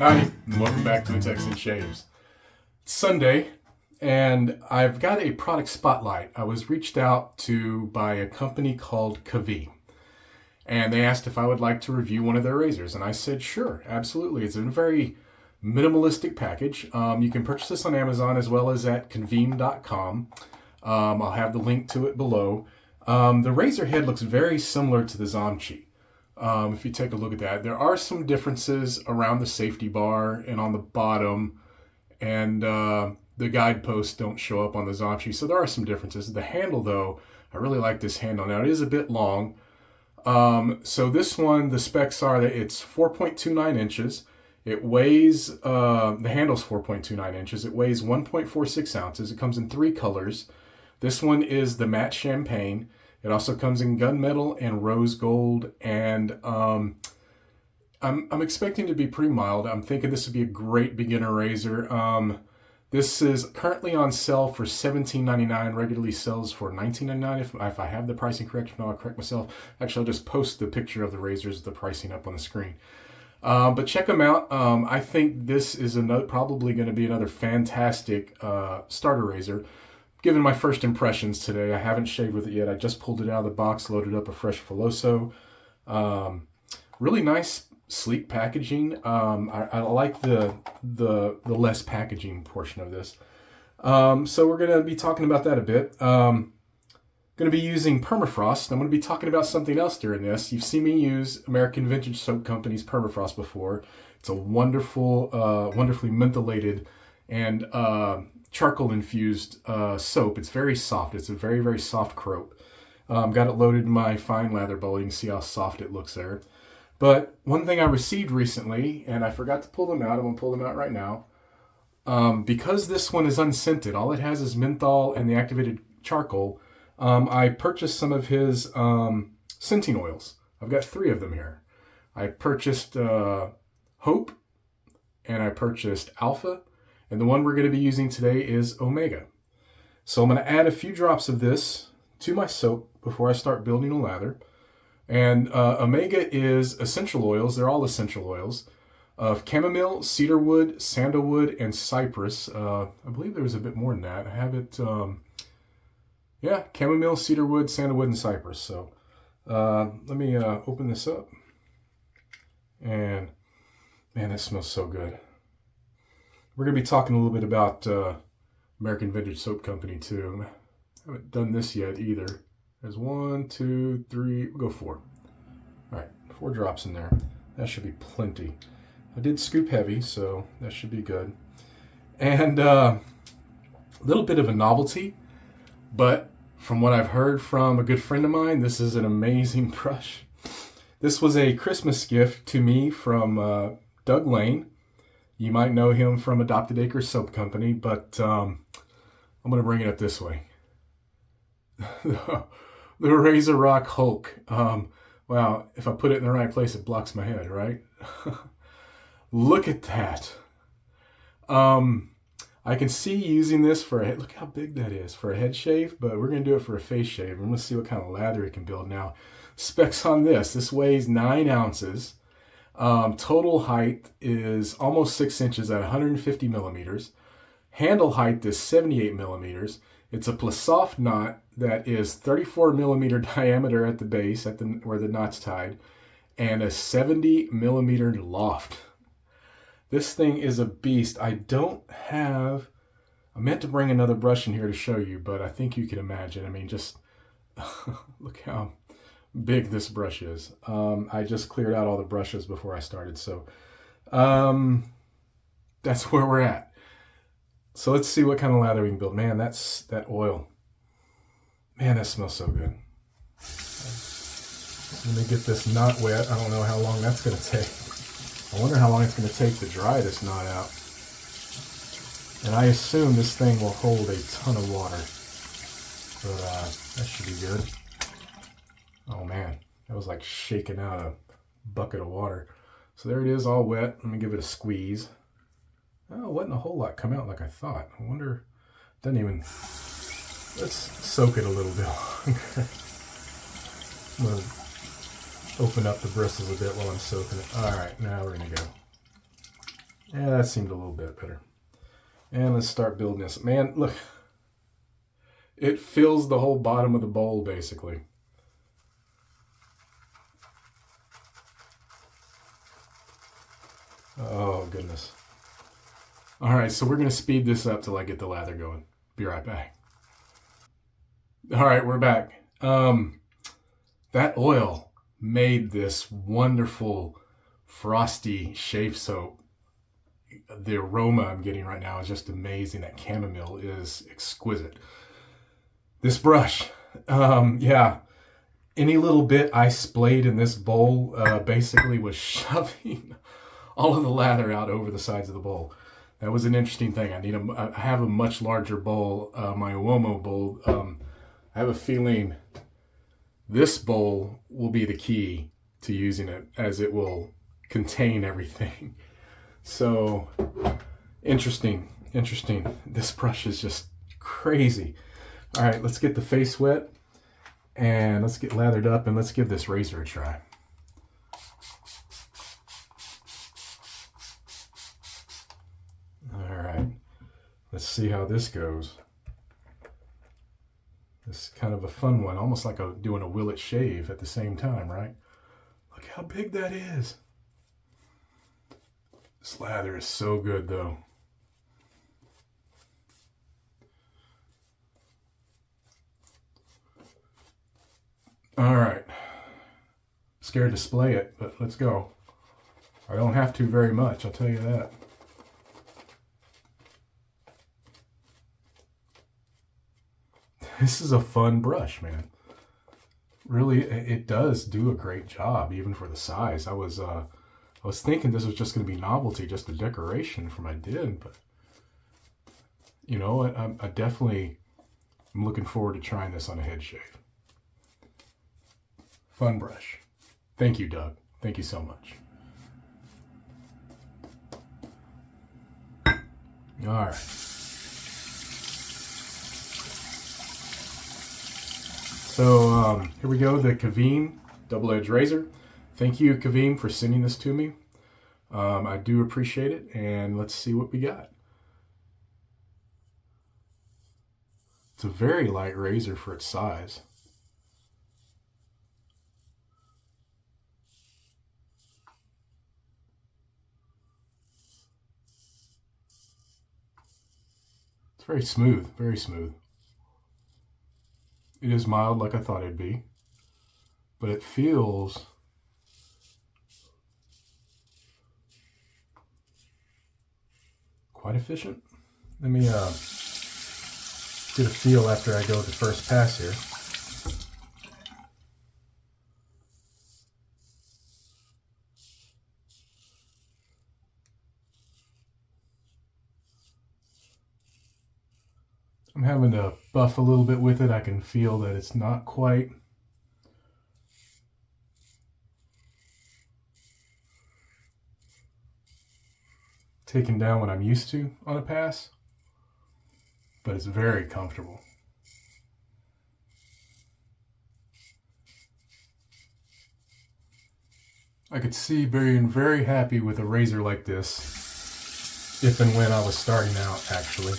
Howdy, and welcome back to the Texan Shaves. It's Sunday, and I've got a product spotlight. I was reached out to by a company called Caveem, and they asked if I would like to review one of their razors, and I said sure, absolutely. It's in a very minimalistic package. You can purchase this on Amazon as well as at caveem.com. I'll have the link to it below. The razor head looks very similar to the Zomchi. If you take a look at that, there are some differences around the safety bar and on the bottom, and the guideposts don't show up on the Zomchi, so there are some differences. The handle, though, I really like this handle. Now, it is a bit long. So this one, the specs are that it's 4.29 inches. It weighs, the handle's 4.29 inches. It weighs 1.46 ounces. It comes in 3 colors. This one is the matte champagne. It also comes in gunmetal and rose gold, and I'm expecting to be pretty mild. I'm thinking this would be a great beginner razor. This is currently on sale for $17.99. Regularly sells for $19.99. If I have the pricing correct, if not, I'll correct myself. Actually, I'll just post the picture of the razors, the pricing up on the screen. But check them out. I think this is probably going to be another fantastic starter razor. Given my first impressions today, I haven't shaved with it yet. I just pulled it out of the box, loaded up a fresh Filoso. Really nice, sleek packaging. I like the less packaging portion of this. So we're going to be talking about that a bit. Going to be using permafrost. I'm going to be talking about something else during this. You've seen me use American Vintage Soap Company's permafrost before. It's a wonderful, wonderfully mentholated and charcoal infused soap. It's very soft. It's a very, very soft croap. Got it loaded in my fine lather bowl. You can see how soft it looks there. But one thing I received recently, and I forgot to pull them out. I'm going to pull them out right now. Because this one is unscented, all it has is menthol and the activated charcoal. I purchased some of his scenting oils. I've got 3 of them here. I purchased Hope, and I purchased Alpha, and the one we're going to be using today is Omega. So I'm going to add a few drops of this to my soap before I start building a lather. And Omega is essential oils. They're all essential oils of chamomile, cedarwood, sandalwood, and cypress. I believe there was a bit more than that. I have it, yeah, chamomile, cedarwood, sandalwood, and cypress. So let me open this up. And man, that smells so good. We're going to be talking a little bit about American Vintage Soap Company, too. I haven't done this yet, either. There's 1, 2, 3, we'll go 4. All right, 4 drops in there. That should be plenty. I did scoop heavy, so that should be good. And a little bit of a novelty, but from what I've heard from a good friend of mine, this is an amazing brush. This was a Christmas gift to me from Doug Lane. You might know him from Adopted Acres Soap Company, but I'm going to bring it up this way. The Razor Rock Hulk. Wow, if I put it in the right place, it blocks my head, right? Look at that. I can see using this for a head. Look how big that is for a head shave, but we're going to do it for a face shave. I'm going to see what kind of lather it can build now. Specs on this. This weighs 9 ounces. Total height is almost 6 inches at 150 millimeters. Handle height is 78 millimeters. It's a Plasoft knot that is 34 millimeter diameter at the base, where the knot's tied, and a 70 millimeter loft. This thing is a beast. I meant to bring another brush in here to show you, but I think you can imagine. I mean, just look how big this brush is. I just cleared out all the brushes before I started, so that's where we're at. So let's see what kind of lather we can build. Man, that oil. Man, that smells so good. Let me get this knot wet. I don't know how long that's going to take. I wonder how long it's going to take to dry this knot out. And I assume this thing will hold a ton of water. But that should be good. Oh man, that was like shaking out a bucket of water. So there it is, all wet. Let me give it a squeeze. Oh, it wasn't a whole lot come out like I thought. I wonder, doesn't even, let's soak it a little bit longer. I'm going to open up the bristles a bit while I'm soaking it. All right, now we're going to go. Yeah, that seemed a little bit better. And let's start building this. Man, look. It fills the whole bottom of the bowl, basically. Oh, goodness. All right, so we're going to speed this up till I get the lather going. Be right back. All right, we're back. That oil made this wonderful frosty shave soap. The aroma I'm getting right now is just amazing. That chamomile is exquisite. This brush, yeah, any little bit I splayed in this bowl basically was shoving all of the lather out over the sides of the bowl. That was an interesting thing. I have a much larger bowl, my Uomo bowl. I have a feeling this bowl will be the key to using it, as it will contain everything. So interesting. This brush is just crazy. All right, let's get the face wet and let's get lathered up and let's give this razor a try. All right, let's see how this goes. This is kind of a fun one, almost like doing a Willet shave at the same time, right? Look how big that is. This lather is so good, though. All right. Scared to splay it, but let's go. I don't have to very much, I'll tell you that. This is a fun brush, man. Really, it does do a great job, even for the size. I was thinking this was just going to be novelty, just a decoration for my din, but you know what? I definitely am looking forward to trying this on a head shave. Fun brush. Thank you, Doug. Thank you so much. All right. So here we go, the Caveem double-edged razor. Thank you, Caveem, for sending this to me. I do appreciate it, and let's see what we got. It's a very light razor for its size. It's very smooth, very smooth. It is mild like I thought it'd be, but it feels quite efficient. Let me get a feel after I go the first pass here. I'm having to buff a little bit with it. I can feel that it's not quite taken down what I'm used to on a pass, but it's very comfortable. I could see being very happy with a razor like this if and when I was starting out, actually.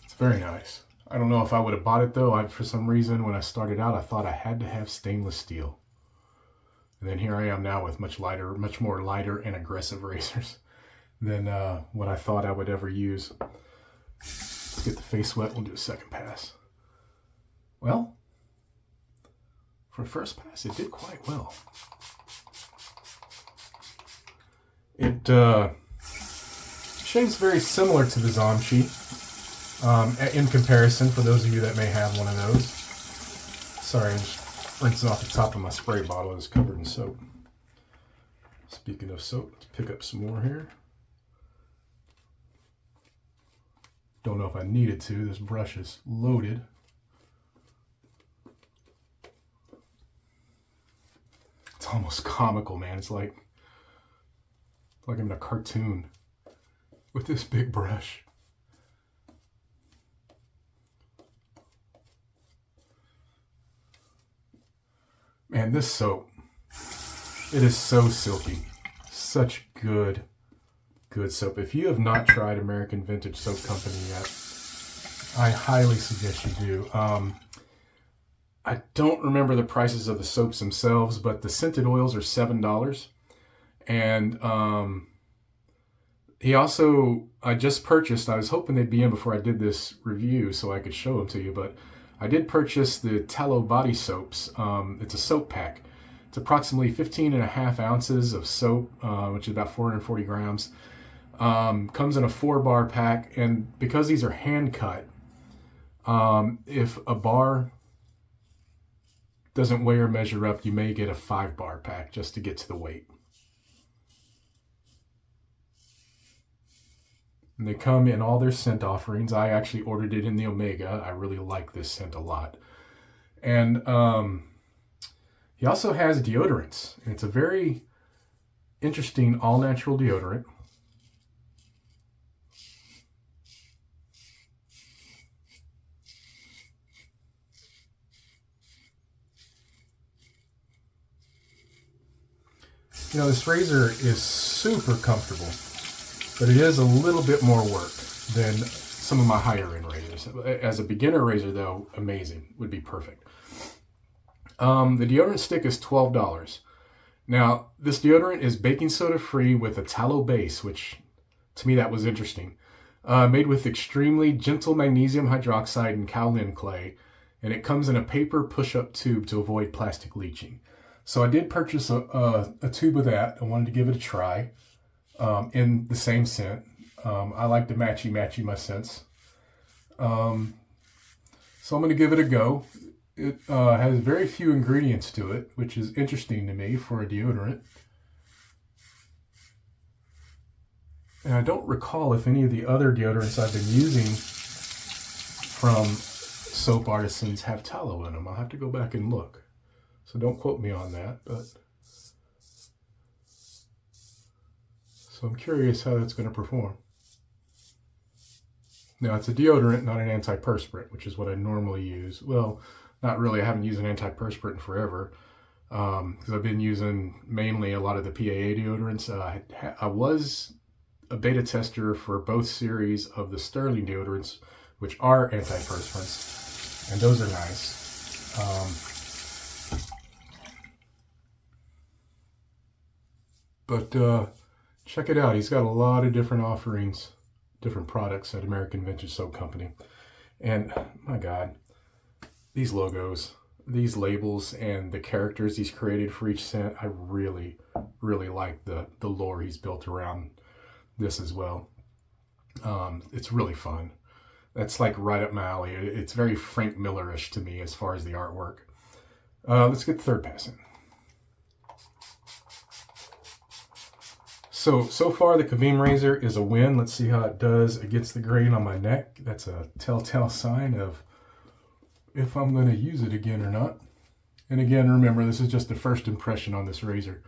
It's very nice. I don't know if I would have bought it though. For some reason, when I started out, I thought I had to have stainless steel. And then here I am now with much more lighter and aggressive razors than what I thought I would ever use. Let's get the face wet. We'll do a second pass. Well, for the first pass, it did quite well. It shaves very similar to the Zomchi in comparison, for those of you that may have one of those. Sorry, I'm just rinsing off the top of my spray bottle. It's covered in soap. Speaking of soap, let's pick up some more here. Don't know if I needed to. This brush is loaded. It's almost comical, man. It's like I'm in a cartoon with this big brush. Man, this soap It is so silky. Such good soap. If you have not tried American Vintage Soap Company yet, I highly suggest you do. I don't remember the prices of the soaps themselves, but the scented oils are $7. And I just purchased, I was hoping they'd be in before I did this review so I could show them to you, but I did purchase the tallow body soaps. It's a soap pack. It's approximately 15.5 ounces of soap, which is about 440 grams. Comes in a 4-bar pack, and because these are hand cut, if a bar doesn't weigh or measure up, you may get a 5-bar pack just to get to the weight. And they come in all their scent offerings. I actually ordered it in the Omega. I really like this scent a lot. And he also has deodorants. And it's a very interesting all-natural deodorant. You know, this razor is super comfortable, but it is a little bit more work than some of my higher end razors. As a beginner razor though, amazing, would be perfect. The deodorant stick is $12. Now, this deodorant is baking soda free with a tallow base, which to me that was interesting. Made with extremely gentle magnesium hydroxide and kaolin clay, and it comes in a paper push-up tube to avoid plastic leaching. So I did purchase a tube of that. I wanted to give it a try in the same scent. I like to matchy my scents. So I'm going to give it a go. It has very few ingredients to it, which is interesting to me for a deodorant. And I don't recall if any of the other deodorants I've been using from Soap Artisans have tallow in them. I'll have to go back and look. So don't quote me on that, but so I'm curious how that's going to perform. Now, it's a deodorant, not an antiperspirant, which is what I normally use. Well, not really. I haven't used an antiperspirant in forever because I've been using mainly a lot of the PAA deodorants. I was a beta tester for both series of the Sterling deodorants, which are antiperspirants, and those are nice. But check it out. He's got a lot of different offerings, different products at American Vintage Soap Company. And my God, these logos, these labels, and the characters he's created for each scent, I really, really like the lore he's built around this as well. It's really fun. That's like right up my alley. It's very Frank Miller-ish to me as far as the artwork. Let's get the third pass in. So far the Caveem razor is a win. Let's see how it does against the grain on my neck. That's a telltale sign of if I'm going to use it again or not. And again, remember, this is just the first impression on this razor.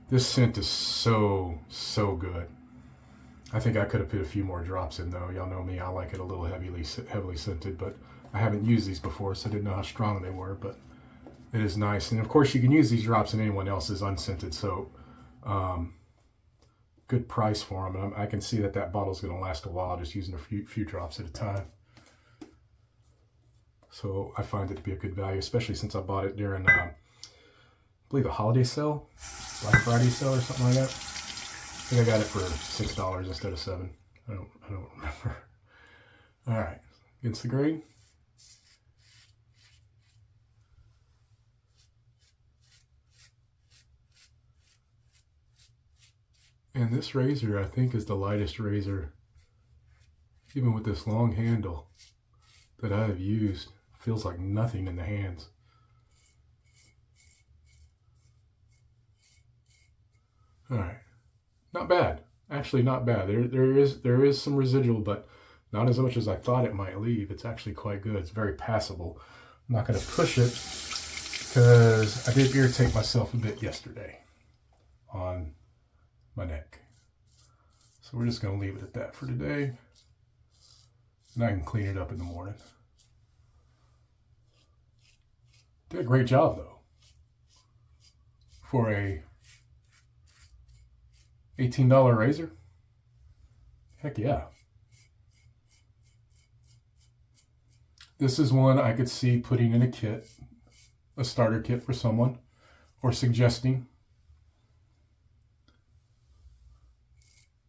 This scent is so good. I think I could have put a few more drops in though. Y'all know me, I like it a little heavily scented, but I haven't used these before, so I didn't know how strong they were, but it is nice. And of course you can use these drops in anyone else's unscented soap. Good price for them. And I can see that bottle's going to last a while just using a few drops at a time. So I find it to be a good value, especially since I bought it during, I believe, a holiday sale, Black Friday sale or something like that. I think I got it for $6 instead of $7. I don't remember. All right, against the grain. And this razor, I think, is the lightest razor, even with this long handle, that I have used. Feels like nothing in the hands. All right, not bad. Actually, not bad. There is some residual, but not as much as I thought it might leave. It's actually quite good. It's very passable. I'm not going to push it because I did irritate myself a bit yesterday on my neck. So we're just going to leave it at that for today. And I can clean it up in the morning. Did a great job though. For a $18 razor? Heck yeah. This is one I could see putting in a kit, a starter kit for someone, or suggesting.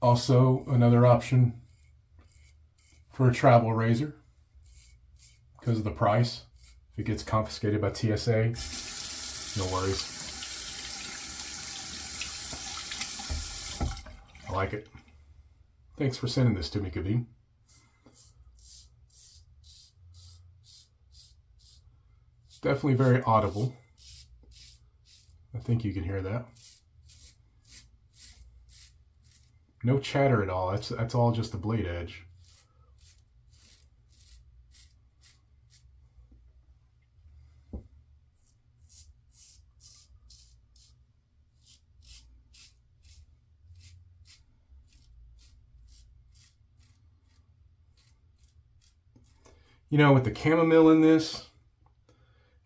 Also, another option for a travel razor because of the price. If it gets confiscated by TSA, no worries. I like it. Thanks for sending this to me, Caveem. Definitely very audible. I think you can hear that. No chatter at all. That's all just the blade edge. You know, with the chamomile in this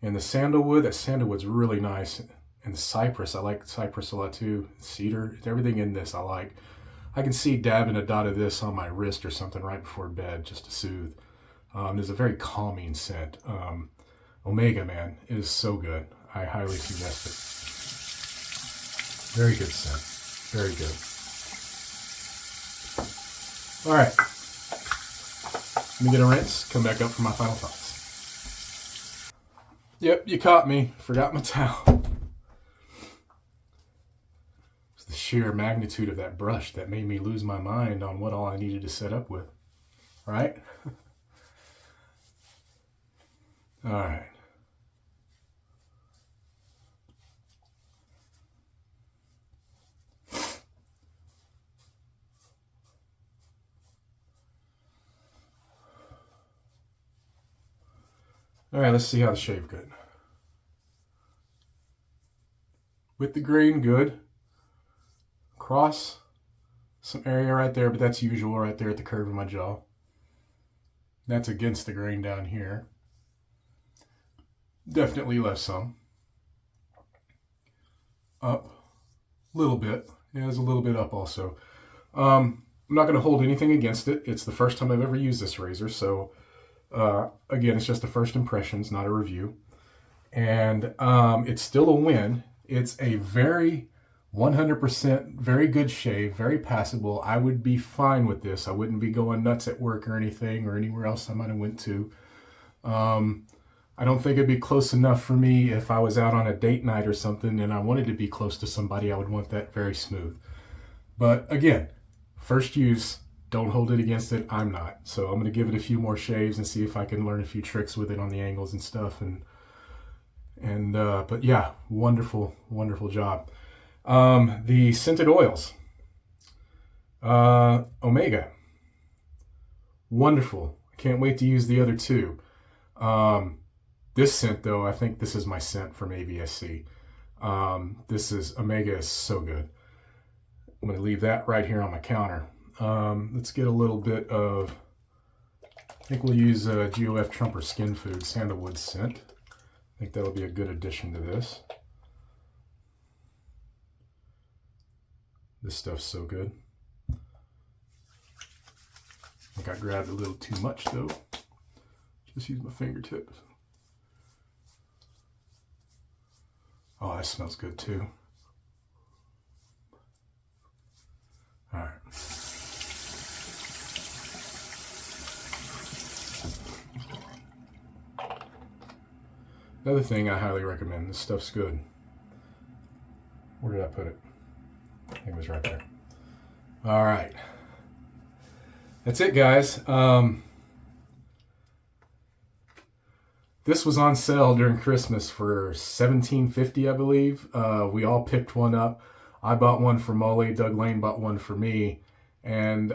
and the sandalwood, that sandalwood's really nice. And the cypress, I like cypress a lot too. Cedar, everything in this I like. I can see dabbing a dot of this on my wrist or something right before bed just to soothe. There's a very calming scent. Omega, man, is so good. I highly suggest it. Very good scent. Very good. All right. Let me get a rinse, come back up for my final thoughts. Yep, you caught me. Forgot my towel. It's the sheer magnitude of that brush that made me lose my mind on what all I needed to set up with. Right? All right. All right, let's see how the shave good. With the grain, good. Cross, some area right there, but that's usual right there at the curve of my jaw. That's against the grain down here. Definitely left some. Up, a little bit. Yeah, there's a little bit up also. I'm not going to hold anything against it. It's the first time I've ever used this razor, so again, it's just the first impressions, not a review. And it's still a win. It's a very 100% very good shave, very passable. I would be fine with this. I wouldn't be going nuts at work or anything or anywhere else I might have went to. I don't think it'd be close enough for me if I was out on a date night or something and I wanted to be close to somebody. I would want that very smooth. But again, first use, don't hold it against it. I'm not. So I'm going to give it a few more shaves and see if I can learn a few tricks with it on the angles and stuff. But yeah, wonderful, wonderful job. The scented oils, Omega, wonderful. I can't wait to use the other two. This scent though, I think this is my scent from AVSC. Omega is so good. I'm going to leave that right here on my counter. Let's get a little bit of, I think we'll use GOF Trumper Skin Food Sandalwood scent. I think that'll be a good addition to this. This stuff's so good. I think I grabbed a little too much though. Just use my fingertips. Oh, that smells good too. All right. Another thing I highly recommend, this stuff's good. Where did I put it? I think it was right there. All right. That's it, guys. This was on sale during Christmas for $17.50, I believe. We all picked one up. I bought one for Molly. Doug Lane bought one for me. And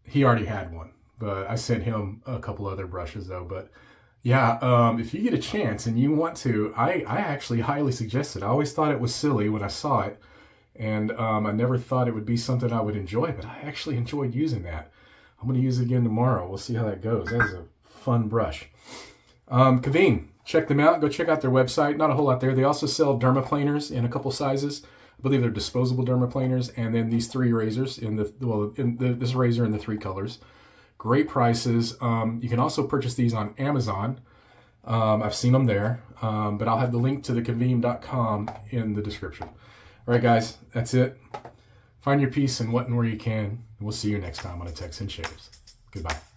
he already had one. But I sent him a couple other brushes, though. But yeah, if you get a chance and you want to, I actually highly suggest it. I always thought it was silly when I saw it. And I never thought it would be something I would enjoy. But I actually enjoyed using that. I'm going to use it again tomorrow. We'll see how that goes. That is a fun brush. Caveem, check them out. Go check out their website. Not a whole lot there. They also sell dermaplaners in a couple sizes. I believe they're disposable dermaplaners, and then these 3 razors this razor in the 3 colors. Great prices. You can also purchase these on Amazon. I've seen them there, but I'll have the link to the Caveem.com in the description. All right, guys, that's it. Find your peace in what and where you can. We'll see you next time on A Texan Shaves. Goodbye.